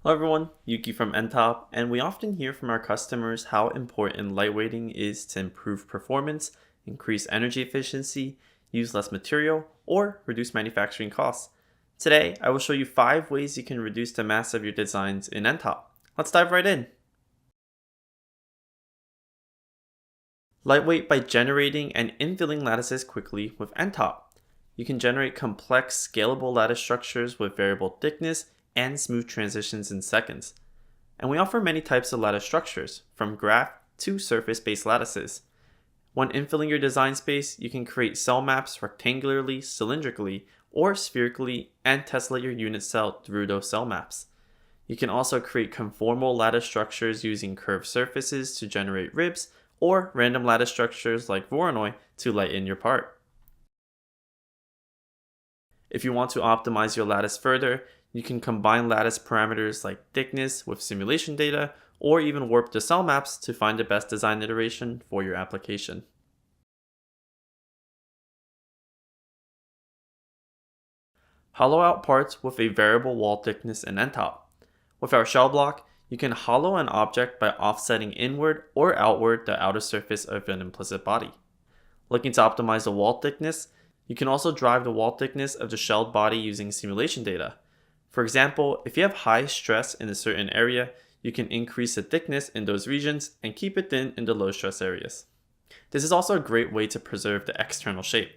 Hello everyone, Yuki from nTop, and we often hear from our customers how important lightweighting is to improve performance, increase energy efficiency, use less material, or reduce manufacturing costs. Today, I will show you 5 ways you can reduce the mass of your designs in nTop. Let's dive right in. Lightweight by generating and infilling lattices quickly with nTop. You can generate complex, scalable lattice structures with variable thickness and smooth transitions in seconds. And we offer many types of lattice structures, from graph to surface-based lattices. When infilling your design space, you can create cell maps rectangularly, cylindrically, or spherically and tessellate your unit cell through those cell maps. You can also create conformal lattice structures using curved surfaces to generate ribs, or random lattice structures like Voronoi to lighten your part. If you want to optimize your lattice further, you can combine lattice parameters like thickness with simulation data, or even warp the cell maps to find the best design iteration for your application. Hollow out parts with a variable wall thickness in nTop. With our shell block, you can hollow an object by offsetting inward or outward the outer surface of an implicit body. Looking to optimize the wall thickness, you can also drive the wall thickness of the shelled body using simulation data. For example, if you have high stress in a certain area, you can increase the thickness in those regions and keep it thin in the low stress areas. This is also a great way to preserve the external shape.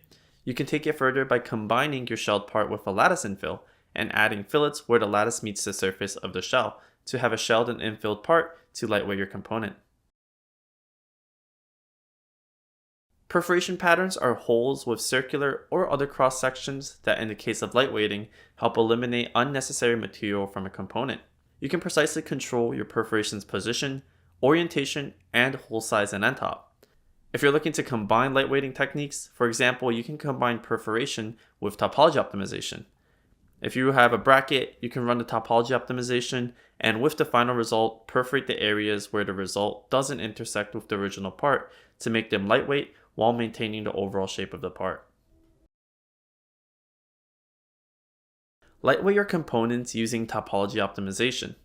You can take it further by combining your shelled part with a lattice infill and adding fillets where the lattice meets the surface of the shell to have a shelled and infilled part to lightweight your component. Perforation patterns are holes with circular or other cross sections that, in the case of lightweighting, help eliminate unnecessary material from a component. You can precisely control your perforation's position, orientation, and hole size in nTop. If you're looking to combine lightweighting techniques, for example, you can combine perforation with topology optimization. If you have a bracket, you can run the topology optimization, and with the final result, perforate the areas where the result doesn't intersect with the original part to make them lightweight while maintaining the overall shape of the part. Lightweight your components using topology optimization.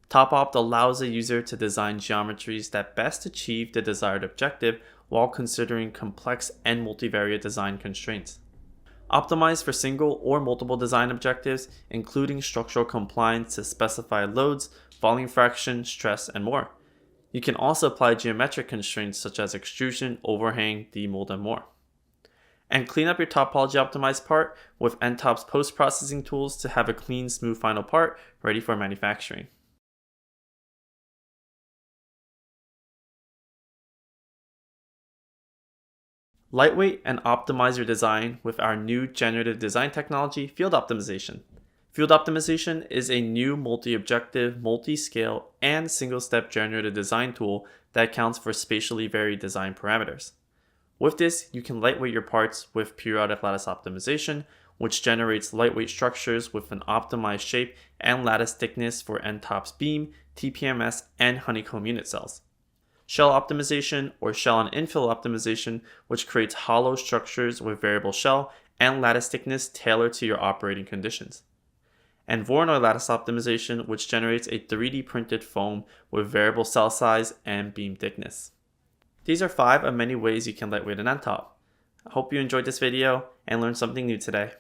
TopOpt allows a user to design geometries that best achieve the desired objective while considering complex and multivariate design constraints. Optimize for single or multiple design objectives, including structural compliance to specified loads, volume fraction, stress, and more. You can also apply geometric constraints such as extrusion, overhang, demold, and more. And clean up your topology optimized part with nTop's post-processing tools to have a clean, smooth final part ready for manufacturing. Lightweight and optimize your design with our new generative design technology, Field Optimization. Field Optimization is a new multi-objective, multi-scale, and single-step generative design tool that accounts for spatially varied design parameters. With this, you can lightweight your parts with periodic lattice optimization, which generates lightweight structures with an optimized shape and lattice thickness for nTop's beam, TPMS, and honeycomb unit cells. Shell optimization or shell and infill optimization, which creates hollow structures with variable shell and lattice thickness tailored to your operating conditions. And Voronoi lattice optimization, which generates a 3D printed foam with variable cell size and beam thickness. These are 5 of many ways you can lightweight an nTop. I hope you enjoyed this video and learned something new today.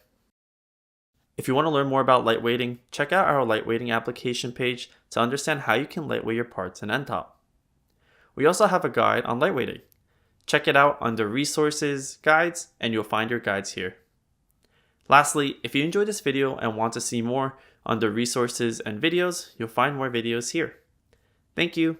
If you want to learn more about lightweighting, check out our lightweighting application page to understand how you can lightweight your parts in nTop. We also have a guide on lightweighting. Check it out under Resources, Guides, and you'll find your guides here. Lastly, if you enjoyed this video and want to see more, under Resources and Videos, you'll find more videos here. Thank you.